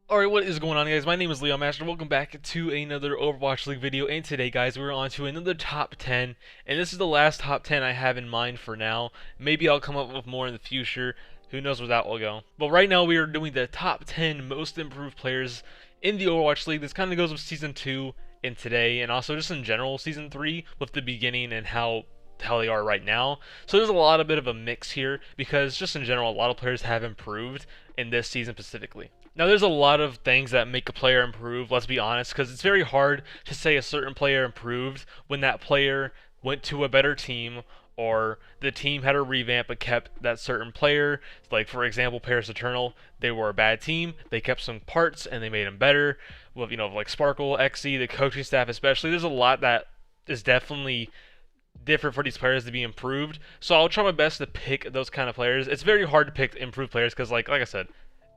Alright, what is going on, guys? My name is Leon Master. Welcome back to another Overwatch League video. And today, guys, we're on to another top 10. And this is the last top 10 I have in mind for now. Maybe I'll come up with more in the future. Who knows where that will go. But right now, we are doing the top 10 most improved players in the Overwatch League. This kind of goes with Season 2 and today, and also just in general Season 3 with the beginning and how they are right now. So there's a bit of a mix here because just in general, a lot of players have improved in this season specifically. Now, there's a lot of things that make a player improve, let's be honest, because it's very hard to say a certain player improved when that player went to a better team or the team had a revamp but kept that certain player. Like, for example, Paris Eternal, they were a bad team, they kept some parts and they made them better. With, like Sparkle, XE, the coaching staff especially, there's a lot that is definitely different for these players to be improved. So I'll try my best to pick those kind of players. It's very hard to pick improved players because, like I said,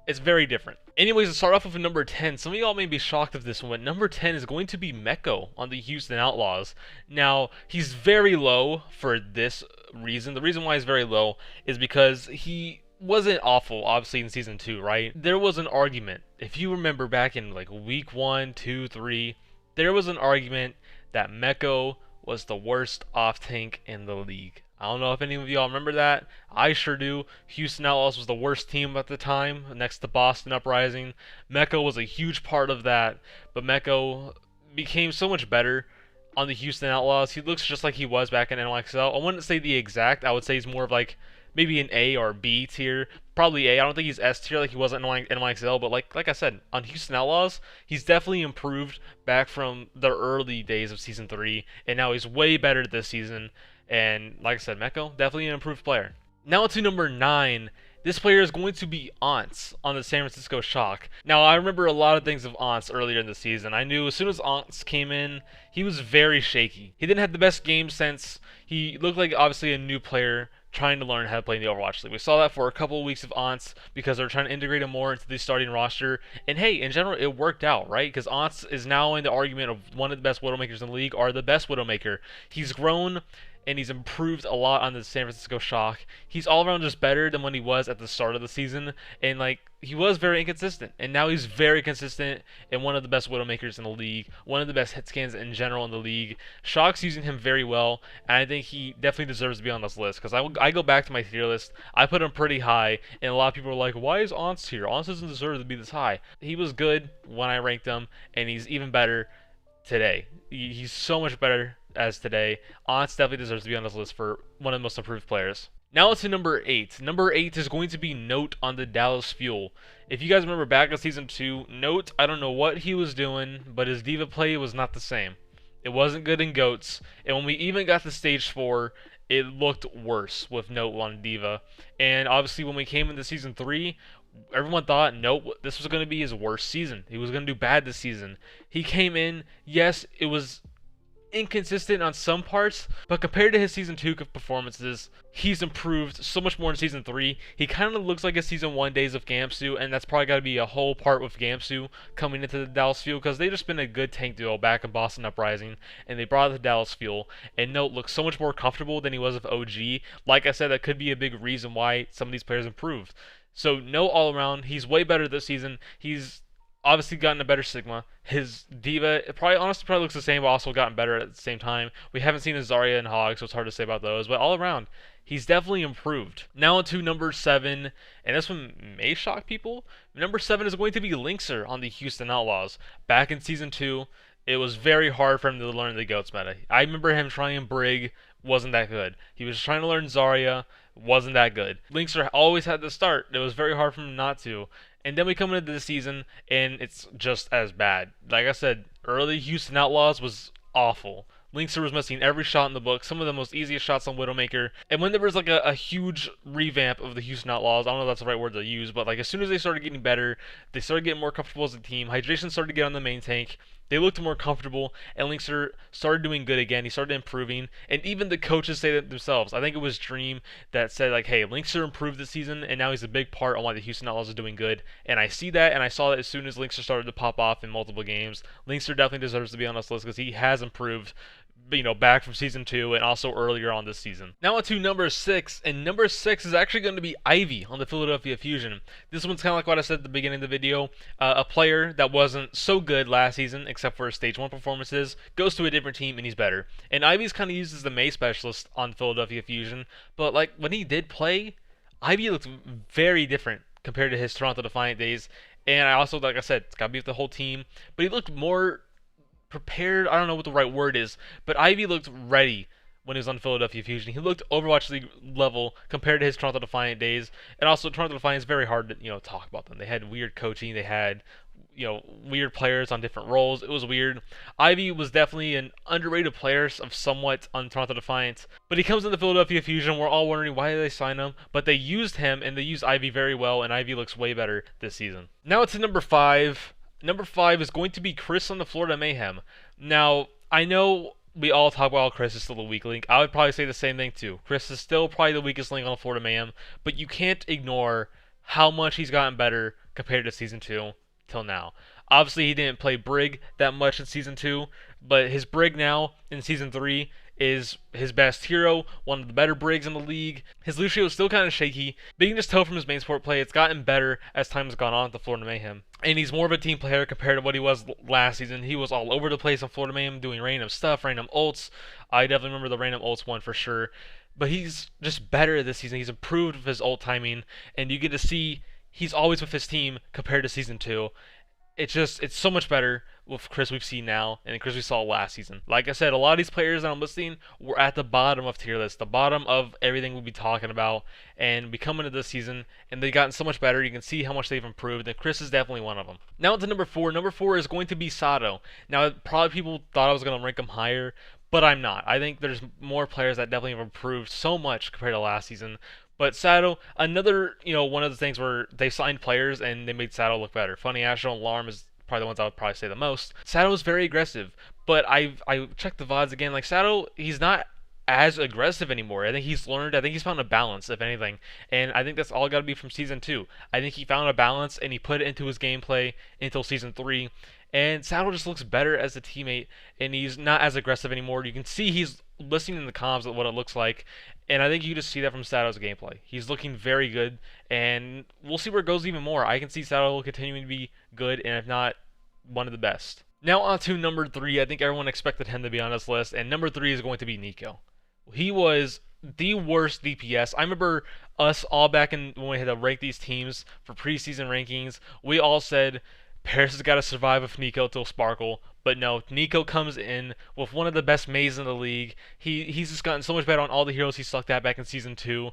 it's very different. Anyways, to start off with number 10, some of y'all may be shocked of this one, but number 10 is going to be Mecca on the Houston Outlaws. Now, he's very low for this reason. The reason why he's very low is because he wasn't awful, obviously, in Season 2, right? There was an argument. If you remember back in, like, Week 1, 2, 3, there was an argument that Mecca was the worst off-tank in the league. I don't know if any of y'all remember that. I sure do. Houston Outlaws was the worst team at the time, next to Boston Uprising. Mecca was a huge part of that, but Mecca became so much better on the Houston Outlaws. He looks just like he was back in NYXL. I wouldn't say the exact. I would say he's more of like maybe an A or B tier. Probably A. I don't think he's S tier like he was at NYXL, but like I said, on Houston Outlaws, he's definitely improved back from the early days of Season 3, and now he's way better this season. And like I said, Mecca, definitely an improved player. Now to number 9. This player is going to be Ants on the San Francisco Shock. Now, I remember a lot of things of Ants earlier in the season. I knew as soon as Ants came in, he was very shaky. He didn't have the best game sense. He looked like, obviously, a new player trying to learn how to play in the Overwatch League. We saw that for a couple of weeks of Ants because they're trying to integrate him more into the starting roster. And hey, in general, it worked out, right? Because Ants is now in the argument of one of the best Widowmakers in the league, or the best Widowmaker. He's grown and he's improved a lot on the San Francisco Shock. He's all around just better than when he was at the start of the season, and like he was very inconsistent, and now he's very consistent and one of the best Widowmakers in the league, one of the best hit scans in general in the league. Shock's using him very well, and I think he definitely deserves to be on this list because I go back to my tier list. I put him pretty high, and a lot of people are like, why is Ants here? Ants doesn't deserve to be this high. He was good when I ranked him, and he's even better today. He's so much better as today. Ants definitely deserves to be on this list for one of the most improved players. Now to number 8. Number 8 is going to be Note on the Dallas Fuel. If you guys remember back in Season 2, Note, I don't know what he was doing, but his D.Va play was not the same. It wasn't good in GOATs, and when we even got to Stage 4, it looked worse with Note on D.Va. And obviously when we came into Season 3, everyone thought, nope, this was going to be his worst season. He was going to do bad this season. He came in, yes, it was inconsistent on some parts, but compared to his Season 2 performances, he's improved so much more in Season 3. He kind of looks like his Season 1 days of Gamsu, and that's probably got to be a whole part with Gamsu coming into the Dallas Fuel, because they've just been a good tank duo back in Boston Uprising, and they brought the Dallas Fuel, and Note looks so much more comfortable than he was with OG. Like I said, that could be a big reason why some of these players improved. So Note all around, he's way better this season. He's obviously gotten a better Sigma. His D.Va honestly looks the same, but also gotten better at the same time. We haven't seen his Zarya and Hog, so it's hard to say about those. But all around, he's definitely improved. Now to number 7, and this one may shock people. Number 7 is going to be linkster on the Houston Outlaws. Back in Season 2, it was very hard for him to learn the GOATS meta. I remember him trying Brig, wasn't that good. He was trying to learn Zarya, wasn't that good. linkster always had to start. It was very hard for him not to. And then we come into this season, and it's just as bad. Like I said, early Houston Outlaws was awful. linkster was missing every shot in the book, some of the most easiest shots on Widowmaker. And when there was like a huge revamp of the Houston Outlaws, I don't know if that's the right word to use, but like as soon as they started getting better, they started getting more comfortable as a team. Hydration started to get on the main tank. They looked more comfortable, and linkster started doing good again. He started improving, and even the coaches say that themselves. I think it was Dream that said, like, hey, linkster improved this season, and now he's a big part on why the Houston Outlaws are doing good. And I see that, and I saw that as soon as linkster started to pop off in multiple games. linkster definitely deserves to be on this list because he has improved back from season 2 and also earlier on this season. Now on to number 6, and number 6 is actually going to be Ivy on the Philadelphia Fusion. This one's kind of like what I said at the beginning of the video. A player that wasn't so good last season, except for his stage 1 performances, goes to a different team and he's better. And Ivy's kind of used as the May specialist on Philadelphia Fusion, but like when he did play, Ivy looks very different compared to his Toronto Defiant days. And I also, like I said, it's got to be with the whole team, but he looked more prepared. I don't know what the right word is, but Ivy looked ready when he was on Philadelphia Fusion. He looked Overwatch League level compared to his Toronto Defiant days. And also, Toronto Defiant is very hard to talk about them. They had weird coaching. They had weird players on different roles. It was weird. Ivy was definitely an underrated player of somewhat on Toronto Defiant, but he comes in the Philadelphia Fusion. We're all wondering why did they sign him, but they used him and they used Ivy very well, and Ivy looks way better this season. Now it's to number 5. Number 5 is going to be Chris on the Florida Mayhem. Now, I know we all talk about how Chris is still the weak link. I would probably say the same thing too. Chris is still probably the weakest link on the Florida Mayhem, but you can't ignore how much he's gotten better compared to Season 2 till now. Obviously, he didn't play Brig that much in Season 2, but his Brig now in Season 3 is his best hero, one of the better Brigs in the league. His Lucio is still kind of shaky, but you can just tell from his main support play it's gotten better as time has gone on at the Florida Mayhem. And he's more of a team player compared to what he was last season. He was all over the place on Florida Mayhem, doing random stuff, random ults. I definitely remember the random ults one for sure. But he's just better this season. He's improved with his ult timing, and you get to see he's always with his team compared to Season 2. It's so much better with Chris we've seen now and Chris we saw last season. Like I said, a lot of these players that I'm listing were at the bottom of tier list, the bottom of everything we'll be talking about, and we come into this season and they've gotten so much better. You can see how much they've improved, and Chris is definitely one of them. Now to number 4. Number 4 is going to be Sato. Now probably people thought I was going to rank him higher, but I'm not. I think there's more players that definitely have improved so much compared to last season. But Sato, another, one of the things where they signed players and they made Sato look better. Funny Astro and Alarm is probably the ones I would probably say the most. Sato is very aggressive, but I checked the VODs again. Like Sato, he's not as aggressive anymore. I think he's learned. I think he's found a balance, if anything, and I think that's all got to be from Season 2. I think he found a balance and he put it into his gameplay until Season 3. And Sato just looks better as a teammate, and he's not as aggressive anymore. You can see he's listening in the comms at what it looks like, and I think you just see that from Sato's gameplay. He's looking very good, and we'll see where it goes even more. I can see Sato continuing to be good, and if not, one of the best. Now on to number 3. I think everyone expected him to be on this list, and number 3 is going to be Nico. He was the worst DPS. I remember us all back in when we had to rank these teams for preseason rankings, we all said Paris has got to survive with Nico till Sparkle, but no, Nico comes in with one of the best mazes in the league. He's just gotten so much better on all the heroes he sucked at back in Season 2.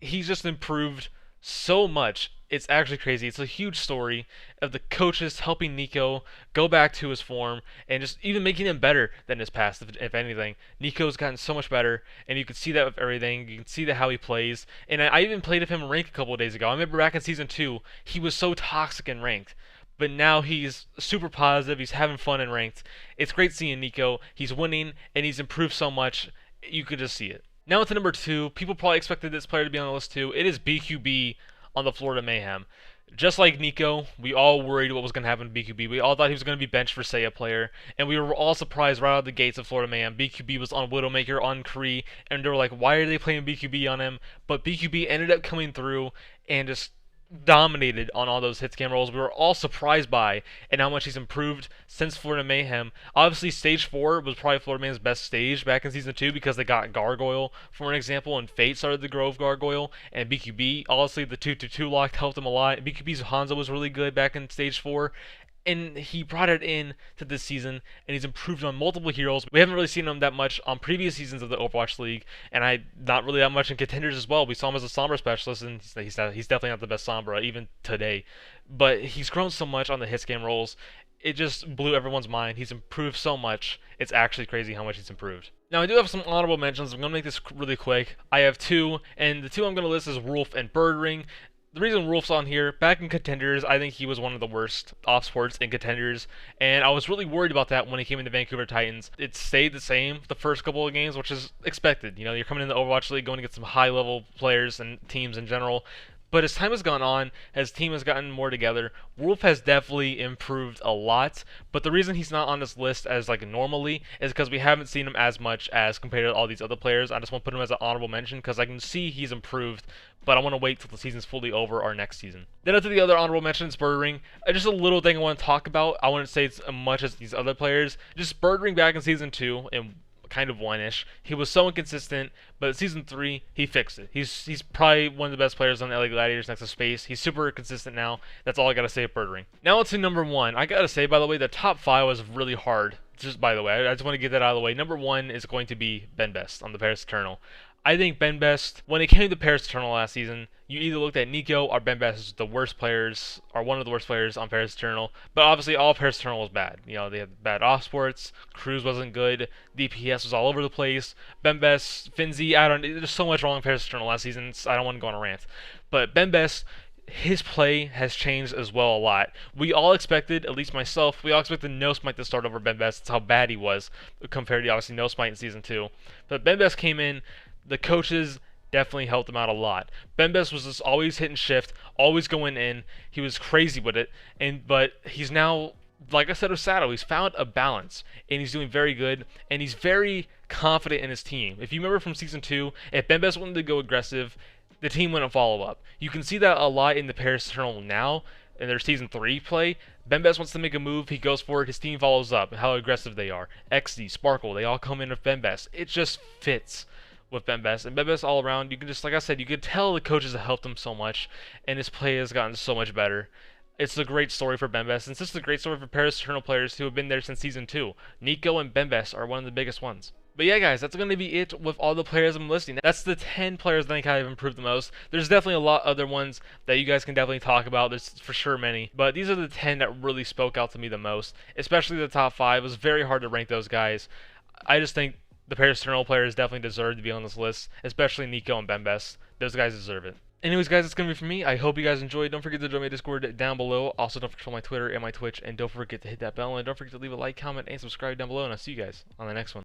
He's just improved so much. It's actually crazy. It's a huge story of the coaches helping Nico go back to his form and just even making him better than his past, if anything. Nico's gotten so much better, and you can see that with everything. You can see that how he plays. And I even played with him in ranked a couple of days ago. I remember back in Season 2, he was so toxic in ranked. But now he's super positive. He's having fun in ranked. It's great seeing Nico. He's winning, and he's improved so much. You could just see it. Now to number 2. People probably expected this player to be on the list too. It is BQB on the Florida Mayhem. Just like Nico, we all worried what was going to happen to BQB. We all thought he was going to be benched for Seiya player, and we were all surprised right out of the gates of Florida Mayhem. BQB was on Widowmaker, on Kree, and they were like, why are they playing BQB on him? But BQB ended up coming through and just dominated on all those hit scam rolls. We were all surprised by and how much he's improved since Florida Mayhem. Obviously, Stage 4 was probably Florida Mayhem's best stage back in Season 2 because they got Gargoyle, for an example, and Fate started the Grove Gargoyle, and BQB, honestly, the 2-2 lock helped him a lot. BQB's Hanzo was really good back in Stage 4, and he brought it in to this season, and he's improved on multiple heroes. We haven't really seen him that much on previous seasons of the Overwatch League, and not really that much in contenders as well. We saw him as a Sombra specialist, and he's definitely not the best Sombra, even today. But he's grown so much on the hit scan rolls, it just blew everyone's mind. He's improved so much. It's actually crazy how much he's improved. Now, I do have some honorable mentions. I'm going to make this really quick. I have 2, and the 2 I'm going to list is Wolf and Birdring. The reason Wolf's on here, back in Contenders, I think he was one of the worst off-sports in Contenders, and I was really worried about that when he came into Vancouver Titans. It stayed the same the first couple of games, which is expected. You're coming into the Overwatch League, going to get some high-level players and teams in general. But as time has gone on, as team has gotten more together, Wolf has definitely improved a lot. But the reason he's not on this list as like normally is because we haven't seen him as much as compared to all these other players. I just want to put him as an honorable mention because I can see he's improved, but I want to wait till the season's fully over or next season. Then after the other honorable mentions, Birdring. Just a little thing I want to talk about. I wouldn't say it's as much as these other players. Just Birdring back in season 2 and kind of one-ish. He was so inconsistent, but season 3 he fixed it. He's probably one of the best players on the LA Gladiators next to Space. He's super consistent now. That's all I gotta say of Birdring. Now on to number 1. I gotta say, by the way, the top 5 was really hard. Just by the way, I just want to get that out of the way. Number 1 is going to be Ben Best on the Paris Eternal. I think Ben Best, when it came to Paris Eternal last season, you either looked at Nico or Ben Best as the worst players, or one of the worst players on Paris Eternal. But obviously, all Paris Eternal was bad. You know, they had bad off sports, Cruz wasn't good, DPS was all over the place. Ben Best, Finzi, there's so much wrong in Paris Eternal last season. I don't want to go on a rant. But Ben Best, his play has changed as well a lot. We all expected, at least myself, we all expected No Smite to start over Ben Best. That's how bad he was compared to obviously No Smite in season 2. But Ben Best came in. The coaches definitely helped him out a lot. Ben Best was just always hitting shift, always going in. He was crazy with it, but he's now, like I said with Sato, he's found a balance, and he's doing very good, and he's very confident in his team. If you remember from season 2, if Ben Best wanted to go aggressive, the team wouldn't follow up. You can see that a lot in the Paris Eternal now, in their season 3 play. Ben Best wants to make a move, he goes for it, his team follows up, how aggressive they are. XD, Sparkle, they all come in with Ben Best. It just fits with Ben Best, and Ben Best all around. You can just, like I said, you could tell the coaches have helped him so much, and his play has gotten so much better. It's a great story for Ben Best, and it's just a great story for Paris Eternal players who have been there since season 2. Nico and Ben Best are one of the biggest ones. But yeah, guys, that's going to be it with all the players I'm listing. That's the 10 players that I think have improved the most. There's definitely a lot other ones that you guys can definitely talk about. There's for sure many. But these are the 10 that really spoke out to me the most, especially the top 5. It was very hard to rank those guys. I just think the Paris Eternal players definitely deserve to be on this list, especially Nico and Ben Best. Those guys deserve it. Anyways, guys, that's going to be for me. I hope you guys enjoyed. Don't forget to join my Discord down below. Also, don't forget to follow my Twitter and my Twitch. And don't forget to hit that bell. And don't forget to leave a like, comment, and subscribe down below. And I'll see you guys on the next one.